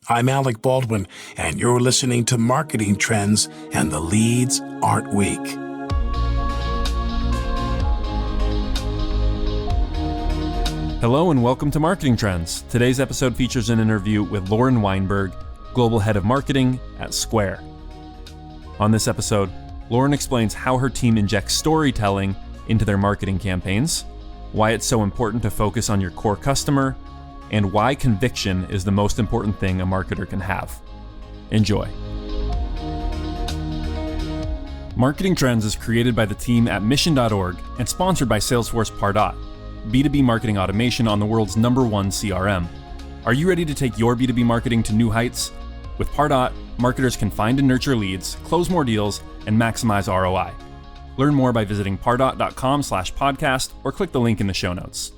I'm Alec Baldwin, and you're listening to Marketing Trends, and the leads aren't weak. Hello and welcome to Marketing Trends. Today's episode features an interview with Lauren Weinberg, Global Head of Marketing at Square. On this episode, Lauren explains how her team injects storytelling into their marketing campaigns, why it's so important to focus on your core customer, and why conviction is the most important thing a marketer can have. Enjoy. Marketing Trends is created by the team at Mission.org and sponsored by Salesforce Pardot, B2B marketing automation on the world's #1 CRM. Are you ready to take your B2B marketing to new heights? With Pardot, marketers can find and nurture leads, close more deals, and maximize ROI. Learn more by visiting pardot.com/podcast or click the link in the show notes.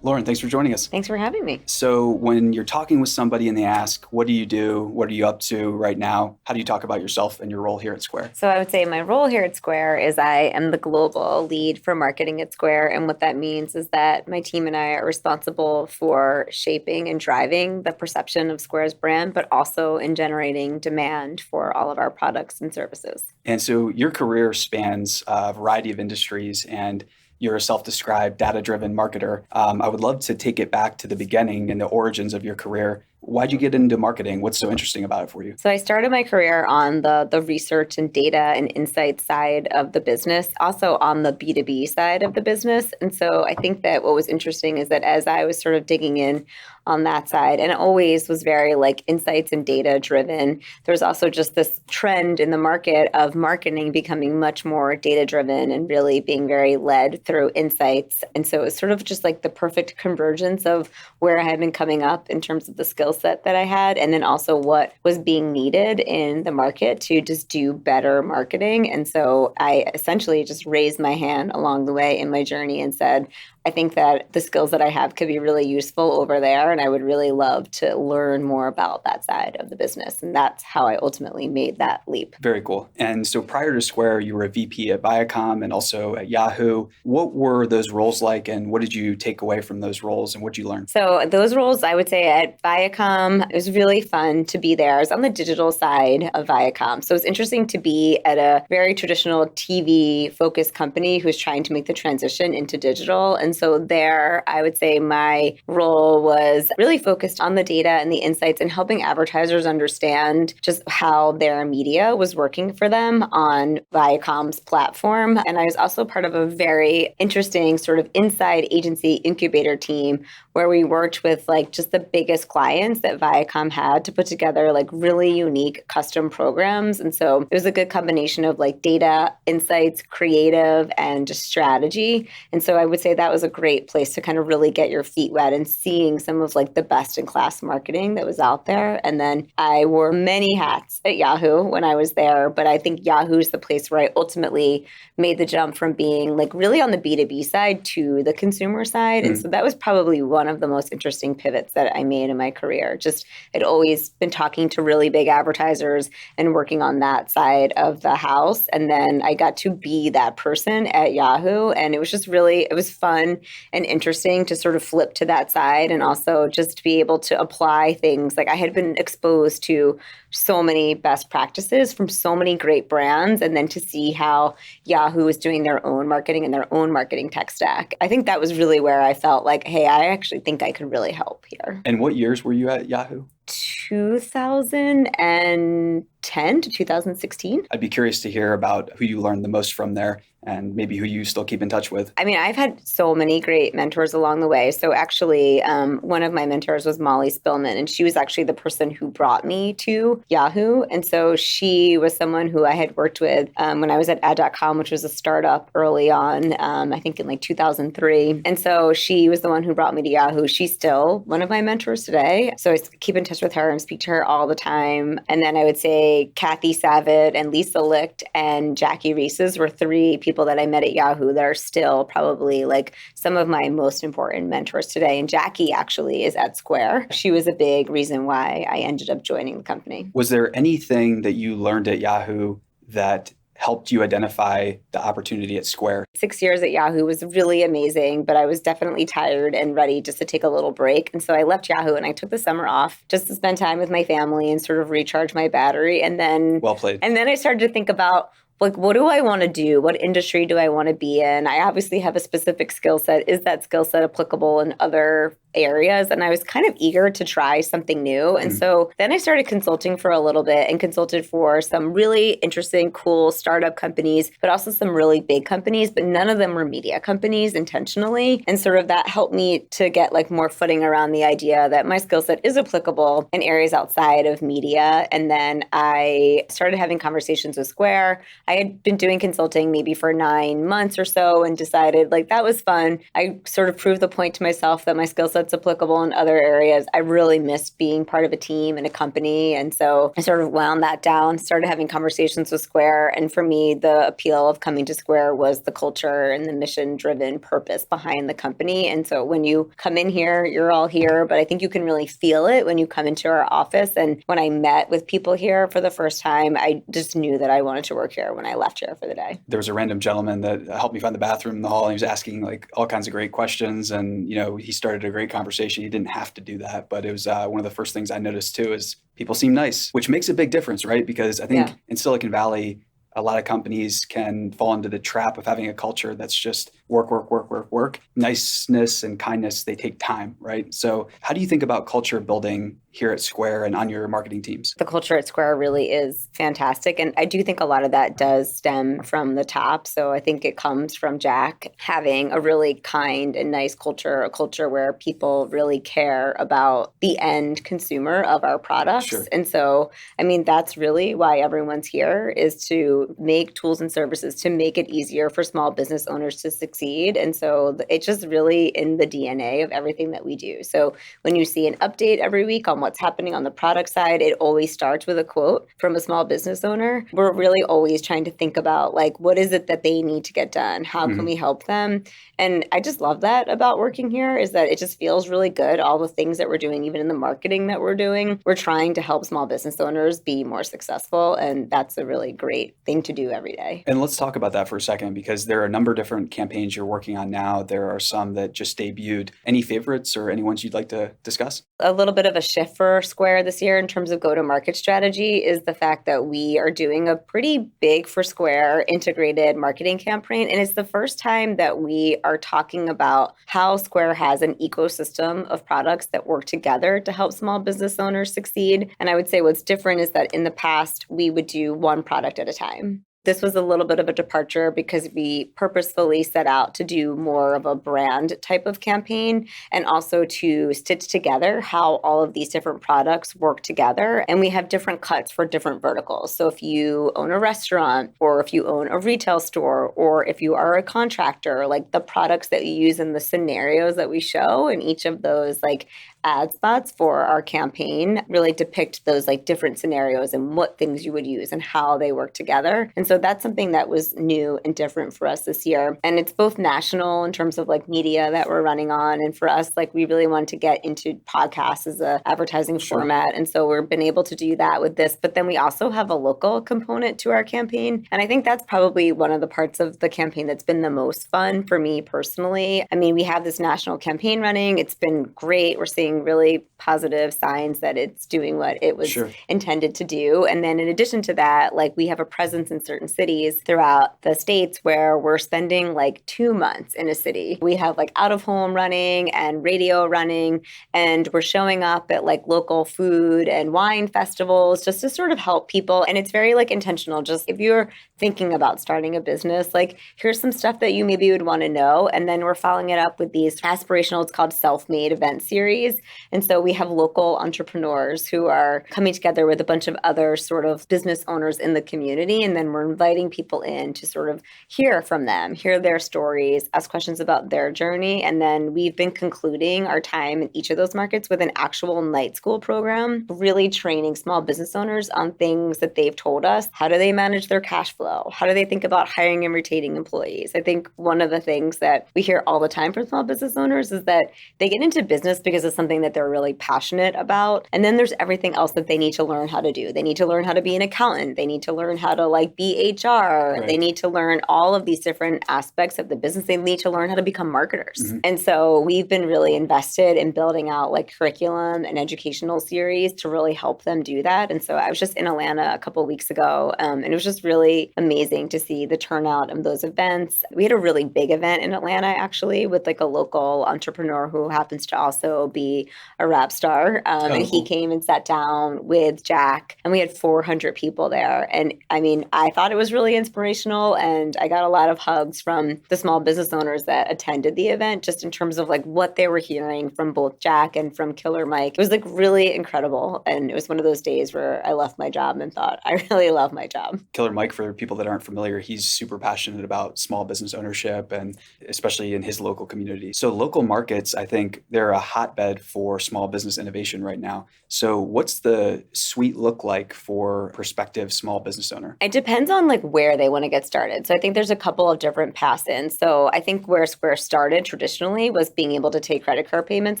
Lauren, thanks for joining us. Thanks for having me. So when you're talking with somebody and they ask, what do you do? What are you up to right now? How do you talk about yourself and your role here at Square? So I would say my role here at Square is I am the global lead for marketing at Square. And what that means is that my team and I are responsible for shaping and driving the perception of Square's brand, but also in generating demand for all of our products and services. And so your career spans a variety of industries, and you're a self-described data-driven marketer. I would love to take it back to the beginning and the origins of your career. Why'd you get into marketing? What's so interesting about it for you? So I started my career on the research and data and insight side of the business, also on the B2B side of the business. And so I think that what was interesting is that as I was sort of digging in on that side, and it always was very like insights and data driven, there's also just this trend in the market of marketing becoming much more data driven and really being very led through insights. And so it was sort of just like the perfect convergence of where I had been coming up in terms of the skill set that I had, and then also what was being needed in the market to just do better marketing. And so I essentially just raised my hand along the way in my journey and said, I think that the skills that I have could be really useful over there, and I would really love to learn more about that side of the business. And that's how I ultimately made that leap. Very cool. And so prior to Square, you were a VP at Viacom and also at Yahoo. What were those roles like, and what did you take away from those roles, and what did you learn? So those roles, I would say at Viacom, it was really fun to be there. I was on the digital side of Viacom. So it's interesting to be at a very traditional TV-focused company who's trying to make the transition into digital. And so there, I would say my role was really focused on the data and the insights and helping advertisers understand just how their media was working for them on Viacom's platform. And I was also part of a very interesting sort of inside agency incubator team where we worked with like just the biggest clients that Viacom had to put together like really unique custom programs. And so it was a good combination of like data, insights, creative, and just strategy. And so I would say that was a great place to kind of really get your feet wet and seeing some of like the best in class marketing that was out there. And then I wore many hats at Yahoo when I was there, but I think Yahoo is the place where I ultimately made the jump from being like really on the B2B side to the consumer side. And so that was probably one of the most interesting pivots that I made in my career. Just I'd always been talking to really big advertisers and working on that side of the house. And then I got to be that person at Yahoo. And it was just really, it was fun and interesting to sort of flip to that side and also just to be able to apply things. Like I had been exposed to so many best practices from so many great brands, and then to see how Yahoo is doing their own marketing and their own marketing tech stack. I think that was really where I felt like, hey, I actually think I could really help here. And what years were you at Yahoo? 2010 to 2016. I'd be curious to hear about who you learned the most from there and maybe who you still keep in touch with. I mean, I've had so many great mentors along the way. So actually, one of my mentors was Molly Spillman, and she was actually the person who brought me to Yahoo. And so she was someone who I had worked with when I was at ad.com, which was a startup early on, I think in like 2003. And so she was the one who brought me to Yahoo. She's still one of my mentors today. So I keep in touch with her and speak to her all the time. And then I would say Kathy Savitt and Lisa Licht and Jackie Reeses were three people that I met at Yahoo that are still probably like some of my most important mentors today. And Jackie actually is at Square. She was a big reason why I ended up joining the company. Was there anything that you learned at Yahoo that helped you identify the opportunity at Square? 6 years at Yahoo was really amazing, but I was definitely tired and ready just to take a little break. And so I left Yahoo and I took the summer off just to spend time with my family and sort of recharge my battery. And then, Well played. And then I started to think about, like, what do I want to do? What industry do I want to be in? I obviously have a specific skill set. Is that skill set applicable in other areas? And I was kind of eager to try something new. And so then I started consulting for a little bit and consulted for some really interesting, cool startup companies, but also some really big companies, but none of them were media companies intentionally. And sort of that helped me to get like more footing around the idea that my skill set is applicable in areas outside of media. And then I started having conversations with Square. I had been doing consulting maybe for 9 months or so and decided like that was fun. I sort of proved the point to myself that my skill set's applicable in other areas. I really missed being part of a team and a company. And so I sort of wound that down, started having conversations with Square. And for me, the appeal of coming to Square was the culture and the mission-driven purpose behind the company. And so when you come in here, you're all here, but I think you can really feel it when you come into our office. And when I met with people here for the first time, I just knew that I wanted to work here when I left here for the day. There was a random gentleman that helped me find the bathroom in the hall. And he was asking like all kinds of great questions. And, he started a great conversation. He didn't have to do that. But it was one of the first things I noticed too is people seem nice, which makes a big difference, right? Because I think in Silicon Valley, a lot of companies can fall into the trap of having a culture that's just work, work, work, work, work. Niceness and kindness, they take time, right? So how do you think about culture building here at Square and on your marketing teams? The culture at Square really is fantastic. And I do think a lot of that does stem from the top. So I think it comes from Jack having a really kind and nice culture, a culture where people really care about the end consumer of our products. Sure. And so, I mean, that's really why everyone's here, is to make tools and services to make it easier for small business owners to succeed. And so it's just really in the DNA of everything that we do. So when you see an update every week on what's happening on the product side, it always starts with a quote from a small business owner. We're really always trying to think about like, what is it that they need to get done? How can we help them? And I just love that about working here, is that it just feels really good. All the things that we're doing, even in the marketing that we're doing, we're trying to help small business owners be more successful. And that's a really great thing to do every day. And let's talk about that for a second, because there are a number of different campaigns you're working on now. There are some that just debuted. Any favorites or any ones you'd like to discuss? A little bit of a shift for Square this year in terms of go-to-market strategy is the fact that we are doing a pretty big, for Square, integrated marketing campaign. And it's the first time that we are talking about how Square has an ecosystem of products that work together to help small business owners succeed. And I would say what's different is that in the past, we would do one product at a time. This was a little bit of a departure because we purposefully set out to do more of a brand type of campaign and also to stitch together how all of these different products work together. And we have different cuts for different verticals. So if you own a restaurant, or if you own a retail store, or if you are a contractor, like the products that you use in the scenarios that we show in each of those like ad spots for our campaign really depict those like different scenarios and what things you would use and how they work together. And so that's something that was new and different for us this year. And it's both national in terms of like media that we're running on. And for us, like we really wanted to get into podcasts as a advertising format. And so we've been able to do that with this. But then we also have a local component to our campaign. And I think that's probably one of the parts of the campaign that's been the most fun for me personally. I mean, we have this national campaign running. It's been great. We're seeing really positive signs that it's doing what it was intended to do. And then in addition to that, like we have a presence in certain cities throughout the states where we're spending like 2 months in a city. We have like out of home running and radio running, and we're showing up at like local food and wine festivals just to sort of help people. And it's very like intentional. Just if you're thinking about starting a business, like here's some stuff that you maybe would want to know. And then we're following it up with these aspirational, it's called self-made event series. And so we have local entrepreneurs who are coming together with a bunch of other sort of business owners in the community. And then we're inviting people in to sort of hear from them, hear their stories, ask questions about their journey. And then we've been concluding our time in each of those markets with an actual night school program, really training small business owners on things that they've told us. How do they manage their cash flow? How do they think about hiring and retaining employees? I think one of the things that we hear all the time from small business owners is that they get into business because it's something that they're really passionate about. And then there's everything else that they need to learn how to do. They need to learn how to be an accountant. They need to learn how to like be the HR. Right. They need to learn all of these different aspects of the business. They need to learn how to become marketers. Mm-hmm. And so we've been really invested in building out like curriculum and educational series to really help them do that. And so I was just in Atlanta a couple of weeks ago, and it was just really amazing to see the turnout of those events. We had a really big event in Atlanta, actually, with like a local entrepreneur who happens to also be a rap star. And he came and sat down with Jack, and we had 400 people there. And I mean, I thought it was really inspirational, and I got a lot of hugs from the small business owners that attended the event, just in terms of like what they were hearing from both Jack and from Killer Mike. It was like really incredible. And it was one of those days where I left my job and thought, I really love my job. Killer Mike, for people that aren't familiar, he's super passionate about small business ownership, and especially in his local community. So local markets, I think they're a hotbed for small business innovation right now. So what's the suite look like for prospective small business owner? It depends on like where they want to get started. So I think there's a couple of different paths in. So I think where Square started traditionally was being able to take credit card payments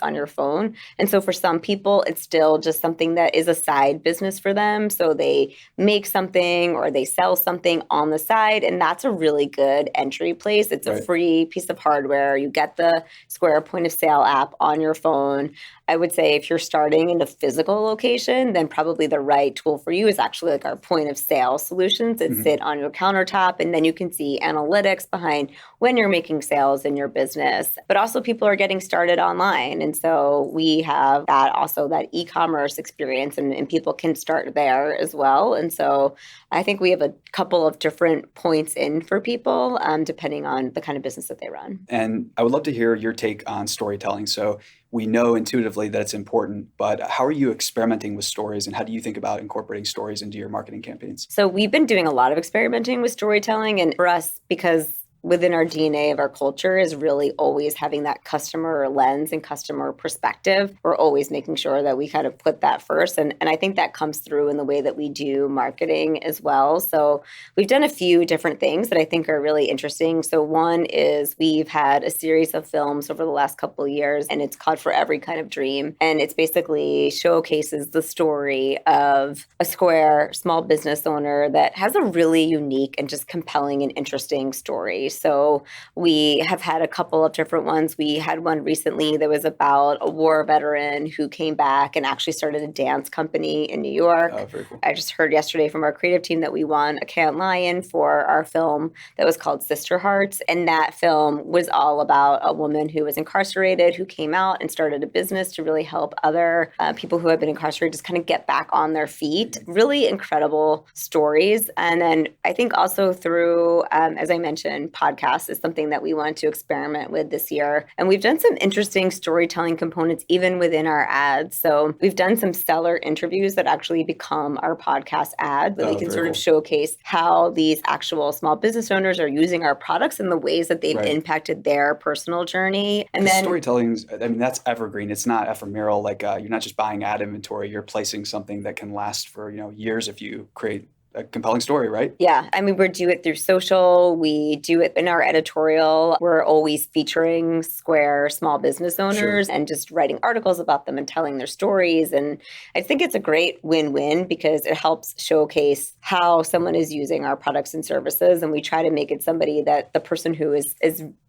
on your phone. And so for some people, it's still just something that is a side business for them. So they make something or they sell something on the side, and that's a really good entry place. It's a free piece of hardware. You get the Square point of sale app on your phone. I would say if you're starting in a physical location, then probably the right tool for you is actually like our point of sale solutions that sit on your countertop. And then you can see analytics behind when you're making sales in your business. But also people are getting started online. And so we have that also, that e-commerce experience, and people can start there as well. And so I think we have a couple of different points in for people, depending on the kind of business that they run. And I would love to hear your take on storytelling. So we know intuitively that it's important, but how are you experimenting with stories, and how do you think about incorporating stories into your marketing campaigns? So we've been doing a lot of experimenting with storytelling, and for us, because within our DNA of our culture is really always having that customer lens and customer perspective. We're always making sure that we kind of put that first. And I think that comes through in the way that we do marketing as well. So we've done a few different things that I think are really interesting. So one is we've had a series of films over the last couple of years, and it's called For Every Kind of Dream. And it's basically showcases the story of a Square small business owner that has a really unique and just compelling and interesting story. So we have had a couple of different ones. We had one recently that was about a war veteran who came back and actually started a dance company in New York. Oh, very cool. I just heard yesterday from our creative team that we won a Cannes Lion for our film that was called Sister Hearts. And that film was all about a woman who was incarcerated, who came out and started a business to really help other people who have been incarcerated just kind of get back on their feet. Really incredible stories. And then I think also through, as I mentioned, podcast is something that we wanted to experiment with this year. And we've done some interesting storytelling components even within our ads. So we've done some seller interviews that actually become our podcast ads that we can sort of showcase how these actual small business owners are using our products and the ways that they've impacted their personal journey. And then storytelling, I mean, that's evergreen. It's not ephemeral. Like you're not just buying ad inventory. You're placing something that can last for, years if you create a compelling story, right? Yeah. I mean, we do it through social. We do it in our editorial. We're always featuring Square small business owners and just writing articles about them and telling their stories. And I think it's a great win-win because it helps showcase how someone is using our products and services. And we try to make it somebody that the person who is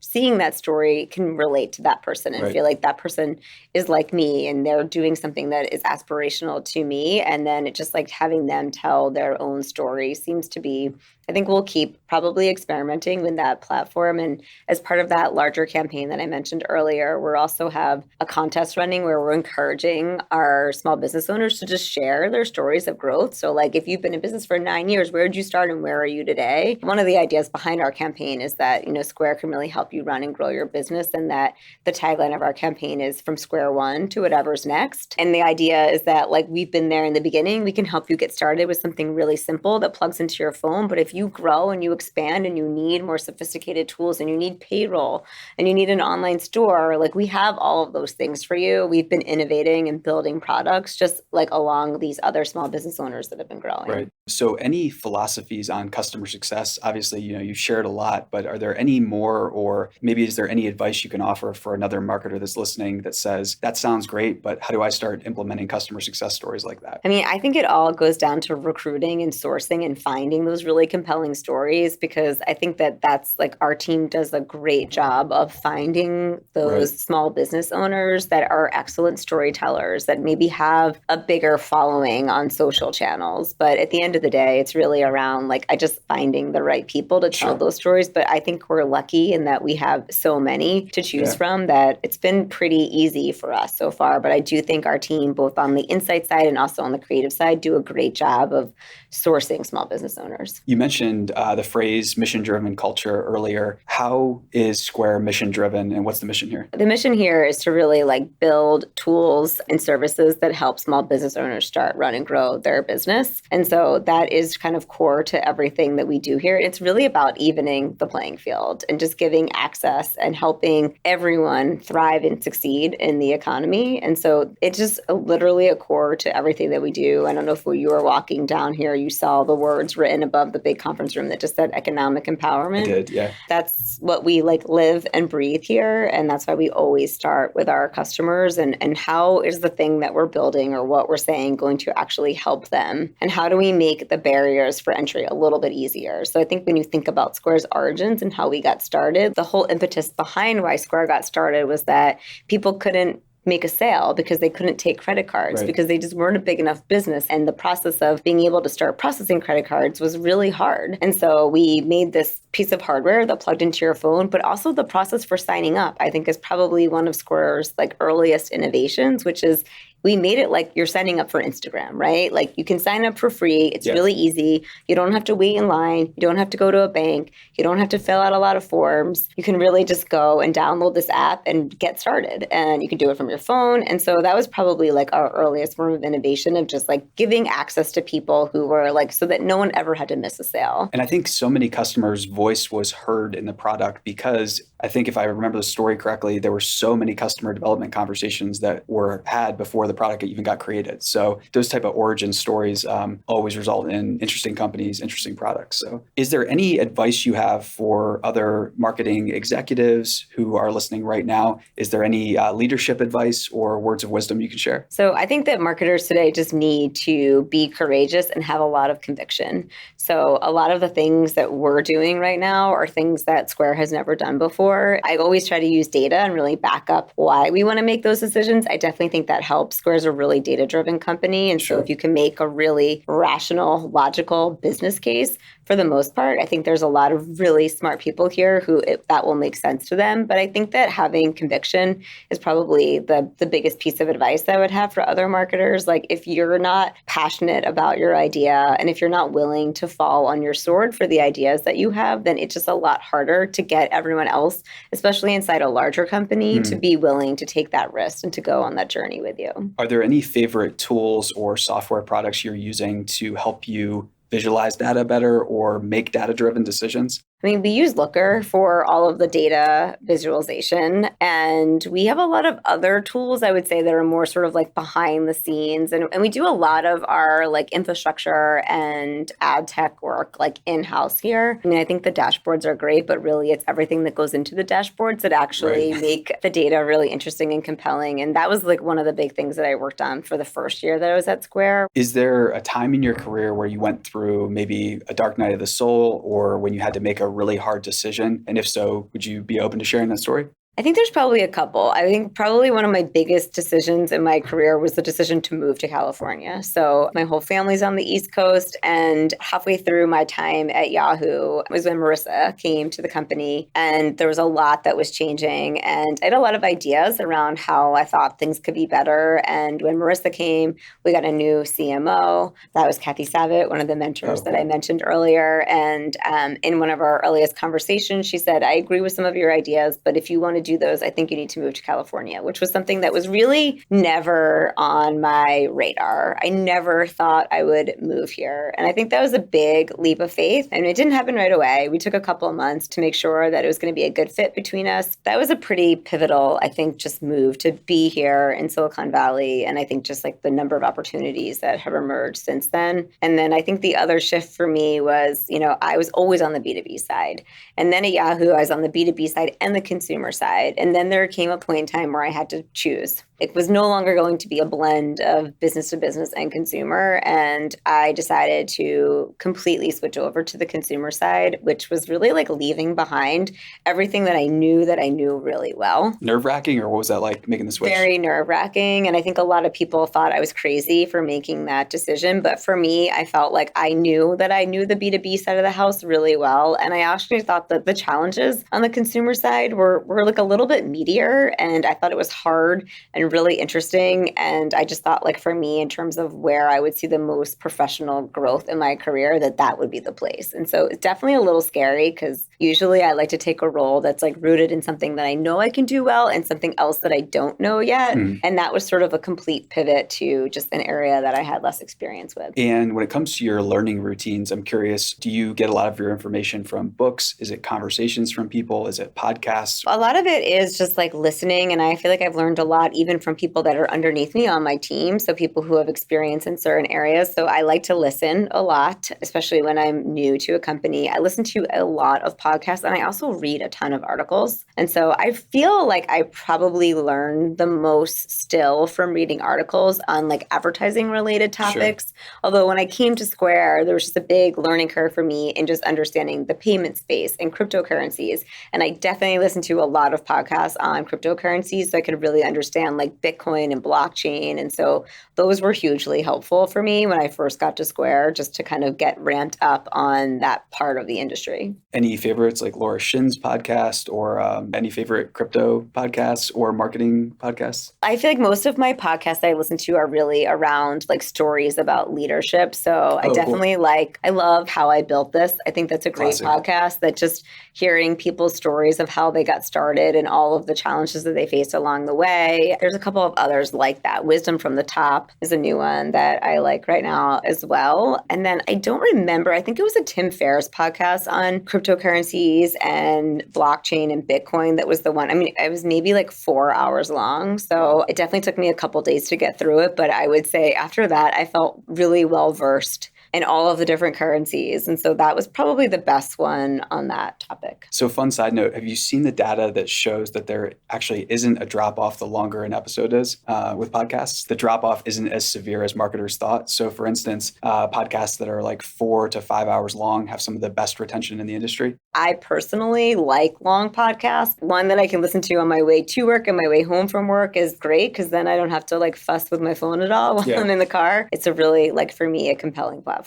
seeing that story can relate to that person and feel like that person is like me and they're doing something that is aspirational to me. And then it just like having them tell their own story seems to be, I think we'll keep probably experimenting with that platform. And as part of that larger campaign that I mentioned earlier, we also have a contest running where we're encouraging our small business owners to just share their stories of growth. So like if you've been in business for 9 years, where did you start and where are you today? One of the ideas behind our campaign is that, Square can really help you run and grow your business, and that the tagline of our campaign is from square one to whatever's next. And the idea is that like we've been there in the beginning, we can help you get started with something really simple that plugs into your phone. But if you grow and you expand and you need more sophisticated tools and you need payroll and you need an online store, like we have all of those things for you. We've been innovating and building products just like along these other small business owners that have been growing. Right. So any philosophies on customer success? Obviously, you've shared a lot, but are there any more, or maybe is there any advice you can offer for another marketer that's listening that says, that sounds great, but how do I start implementing customer success stories like that? I mean, I think it all goes down to recruiting and sourcing and finding those really compelling compelling stories, because I think that that's like our team does a great job of finding those small business owners that are excellent storytellers that maybe have a bigger following on social channels. But at the end of the day, it's really around like just finding the right people to tell those stories. But I think we're lucky in that we have so many to choose from that it's been pretty easy for us so far. But I do think our team, both on the insight side and also on the creative side, do a great job of sourcing small business owners. You mentioned the phrase mission-driven culture earlier. How is Square mission-driven, and what's the mission here? The mission here is to really like build tools and services that help small business owners start, run, and grow their business. And so that is kind of core to everything that we do here. It's really about evening the playing field and just giving access and helping everyone thrive and succeed in the economy. And so it's just literally a core to everything that we do. I don't know if when you were walking down here, you saw the words written above the big conference room that just said economic empowerment. I did, yeah. That's what we like live and breathe here. And that's why we always start with our customers and how is the thing that we're building or what we're saying going to actually help them? And how do we make the barriers for entry a little bit easier? So I think when you think about Square's origins and how we got started, the whole impetus behind why Square got started was that people couldn't make a sale because they couldn't take credit cards because they just weren't a big enough business. And the process of being able to start processing credit cards was really hard. And so we made this piece of hardware that plugged into your phone, but also the process for signing up, I think is probably one of Square's like earliest innovations, which is we made it like you're signing up for Instagram, right? Like you can sign up for free. It's really easy. You don't have to wait in line. You don't have to go to a bank. You don't have to fill out a lot of forms. You can really just go and download this app and get started. And you can do it from your phone. And so that was probably like our earliest form of innovation of just like giving access to people who were like, so that no one ever had to miss a sale. And I think so many customers' voice was heard in the product because I think if I remember the story correctly, there were so many customer development conversations that were had before the product even got created. So those type of origin stories always result in interesting companies, interesting products. So is there any advice you have for other marketing executives who are listening right now? Is there any leadership advice or words of wisdom you can share? So I think that marketers today just need to be courageous and have a lot of conviction. So a lot of the things that we're doing right now are things that Square has never done before. I always try to use data and really back up why we want to make those decisions. I definitely think that helps. Square is a really data-driven company. And so if you can make a really rational, logical business case, for the most part, I think there's a lot of really smart people here who that will make sense to them. But I think that having conviction is probably the biggest piece of advice I would have for other marketers. Like if you're not passionate about your idea and if you're not willing to fall on your sword for the ideas that you have, then it's just a lot harder to get everyone else, especially inside a larger company, to be willing to take that risk and to go on that journey with you. Are there any favorite tools or software products you're using to help you visualize data better or make data-driven decisions? I mean, we use Looker for all of the data visualization, and we have a lot of other tools, I would say, that are more sort of like behind the scenes. And we do a lot of our like infrastructure and ad tech work like in-house here. I mean, I think the dashboards are great, but really it's everything that goes into the dashboards that actually make the data really interesting and compelling. And that was like one of the big things that I worked on for the first year that I was at Square. Is there a time in your career where you went through maybe a dark night of the soul or when you had to make a really hard decision? And if so, would you be open to sharing that story? I think there's probably a couple. I think probably one of my biggest decisions in my career was the decision to move to California. So my whole family's on the East Coast, and halfway through my time at Yahoo was when Marissa came to the company, and there was a lot that was changing. And I had a lot of ideas around how I thought things could be better. And when Marissa came, we got a new CMO. That was Kathy Savitt, one of the mentors that I mentioned earlier. And in one of our earliest conversations, she said, I agree with some of your ideas, but if you want to do those, I think you need to move to California, which was something that was really never on my radar. I never thought I would move here. And I think that was a big leap of faith. And it didn't happen right away. We took a couple of months to make sure that it was going to be a good fit between us. That was a pretty pivotal, I think, just move to be here in Silicon Valley. And I think just like the number of opportunities that have emerged since then. And then I think the other shift for me was, I was always on the B2B side. And then at Yahoo, I was on the B2B side and the consumer side. side. And then there came a point in time where I had to choose. It was no longer going to be a blend of business to business and consumer. And I decided to completely switch over to the consumer side, which was really like leaving behind everything that I knew really well. Nerve-wracking, or what was that like making the switch? Very nerve-wracking. And I think a lot of people thought I was crazy for making that decision. But for me, I felt like I knew the B2B side of the house really well. And I actually thought that the challenges on the consumer side were like a little bit meatier. And I thought it was hard and really interesting. And I just thought, like, for me, in terms of where I would see the most professional growth in my career, that would be the place. And so it's definitely a little scary because usually I like to take a role that's like rooted in something that I know I can do well and something else that I don't know yet. And that was sort of a complete pivot to just an area that I had less experience with. And when it comes to your learning routines, I'm curious, do you get a lot of your information from books? Is it conversations from people? Is it podcasts? A lot of it is just like listening. And I feel like I've learned a lot even from people that are underneath me on my team. So people who have experience in certain areas. So I like to listen a lot, especially when I'm new to a company. I listen to a lot of podcasts and I also read a ton of articles. And so I feel like I probably learn the most still from reading articles on like advertising related topics. Sure. Although when I came to Square, there was just a big learning curve for me in just understanding the payment space and cryptocurrencies. And I definitely listened to a lot of podcasts on cryptocurrencies so I could really understand like Bitcoin and blockchain. And so those were hugely helpful for me when I first got to Square, just to kind of get ramped up on that part of the industry. Any favorites like Laura Shin's podcast or any favorite crypto podcasts or marketing podcasts? I feel like most of my podcasts I listen to are really around like stories about leadership. So I definitely I love How I Built This. I think that's a great podcast that just hearing people's stories of how they got started and all of the challenges that they faced along the way. There's a couple of others like that. Wisdom from the Top is a new one that I like right now as well. And then I don't remember, I think it was a Tim Ferriss podcast on cryptocurrencies and blockchain and Bitcoin that was the one. I mean, it was maybe like 4 hours long. So it definitely took me a couple days to get through it. But I would say after that, I felt really well versed in all of the different currencies. And so that was probably the best one on that topic. So fun side note, have you seen the data that shows that there actually isn't a drop-off the longer an episode is with podcasts? The drop-off isn't as severe as marketers thought. So for instance, podcasts that are like 4 to 5 hours long have some of the best retention in the industry. I personally like long podcasts. One that I can listen to on my way to work and my way home from work is great because then I don't have to like fuss with my phone at all while I'm in the car. It's a really, like for me, a compelling platform.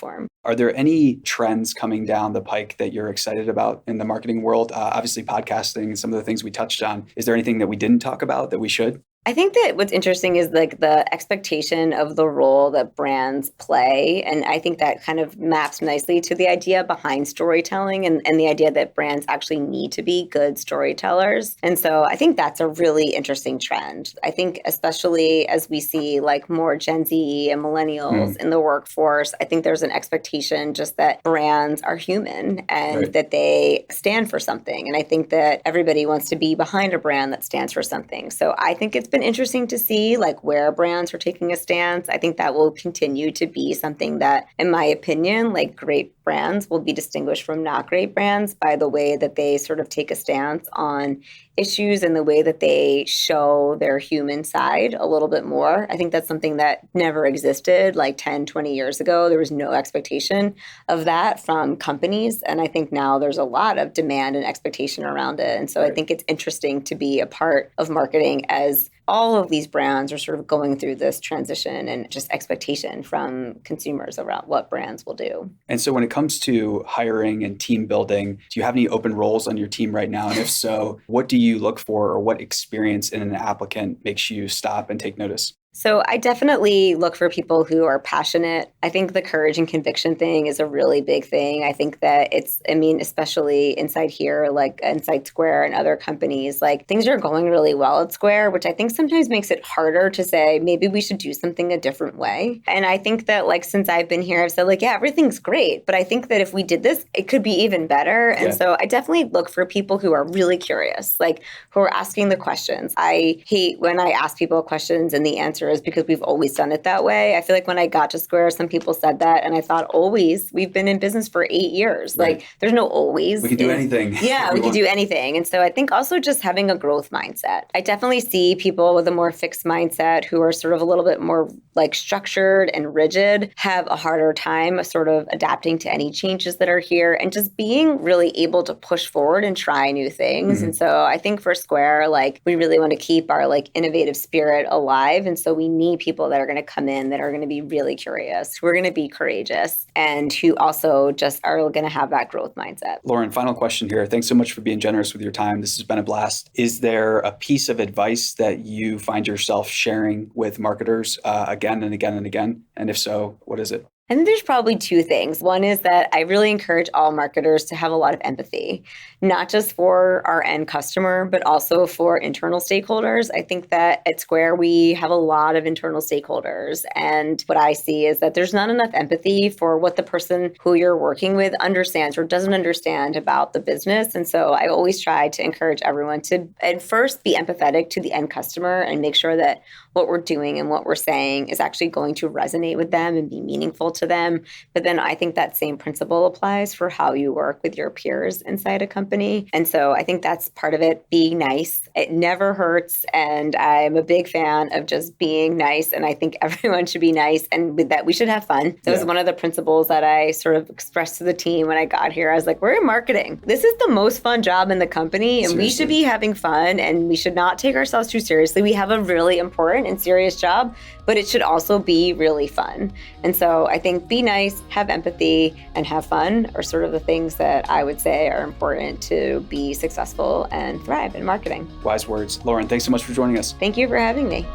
Are there any trends coming down the pike that you're excited about in the marketing world? Obviously, podcasting, some of the things we touched on. Is there anything that we didn't talk about that we should? I think that what's interesting is like the expectation of the role that brands play. And I think that kind of maps nicely to the idea behind storytelling and the idea that brands actually need to be good storytellers. And so I think that's a really interesting trend. I think especially as we see like more Gen Z and millennials in the workforce, I think there's an expectation just that brands are human and that they stand for something. And I think that everybody wants to be behind a brand that stands for something. So I think it's been interesting to see like where brands are taking a stance. I think that will continue to be something that, in my opinion, like great brands will be distinguished from not great brands by the way that they sort of take a stance on issues and the way that they show their human side a little bit more. I think that's something that never existed like 10, 20 years ago. There was no expectation of that from companies. And I think now there's a lot of demand and expectation around it. And so I think it's interesting to be a part of marketing as all of these brands are sort of going through this transition and just expectation from consumers around what brands will do. And so when it comes to hiring and team building, do you have any open roles on your team right now? And if so, what do you look for or what experience in an applicant makes you stop and take notice? So I definitely look for people who are passionate. I think the courage and conviction thing is a really big thing. I think that especially inside here, like inside Square and other companies, like things are going really well at Square, which I think sometimes makes it harder to say, maybe we should do something a different way. And I think that like, since I've been here, I've said like, yeah, everything's great. But I think that if we did this, it could be even better. And so I definitely look for people who are really curious, like who are asking the questions. I hate when I ask people questions and the answer answer is because we've always done it that way. I feel like when I got to Square, some people said that, and I thought, always? We've been in business for 8 years. Right. Like, there's no always. We can do anything. Yeah, we can do anything. And so I think also just having a growth mindset. I definitely see people with a more fixed mindset who are sort of a little bit more like structured and rigid have a harder time sort of adapting to any changes that are here and just being really able to push forward and try new things. Mm-hmm. And so I think for Square, like we really want to keep our like innovative spirit alive. And so we need people that are going to come in that are going to be really curious, who are going to be courageous, and who also just are going to have that growth mindset. Lauren, final question here. Thanks so much for being generous with your time. This has been a blast. Is there a piece of advice that you find yourself sharing with marketers again and again and again? And if so, what is it? I think there's probably 2 things. One is that I really encourage all marketers to have a lot of empathy, not just for our end customer, but also for internal stakeholders. I think that at Square, we have a lot of internal stakeholders. And what I see is that there's not enough empathy for what the person who you're working with understands or doesn't understand about the business. And so I always try to encourage everyone to, at first, be empathetic to the end customer and make sure that what we're doing and what we're saying is actually going to resonate with them and be meaningful to them. But then I think that same principle applies for how you work with your peers inside a company. And so I think that's part of it, being nice. It never hurts. And I'm a big fan of just being nice. And I think everyone should be nice and with that we should have fun. That was one of the principles that I sort of expressed to the team when I got here. I was like, we're in marketing. This is the most fun job in the company. And we should be having fun and we should not take ourselves too seriously. We have a really important and serious job, but it should also be really fun. And so I think be nice, have empathy, and have fun are sort of the things that I would say are important to be successful and thrive in marketing. Wise words. Lauren, thanks so much for joining us. Thank you for having me.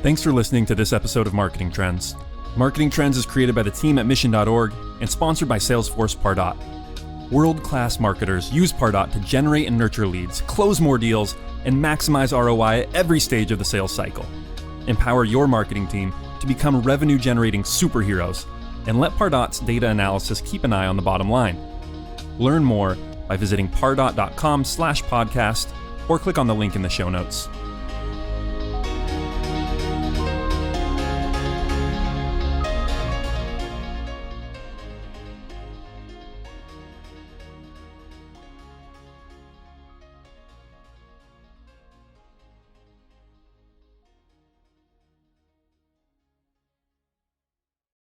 Thanks for listening to this episode of Marketing Trends. Marketing Trends is created by the team at mission.org and sponsored by Salesforce Pardot. World-class marketers use Pardot to generate and nurture leads, close more deals, and maximize ROI at every stage of the sales cycle. Empower your marketing team to become revenue-generating superheroes, and let Pardot's data analysis keep an eye on the bottom line. Learn more by visiting pardot.com/podcast or click on the link in the show notes.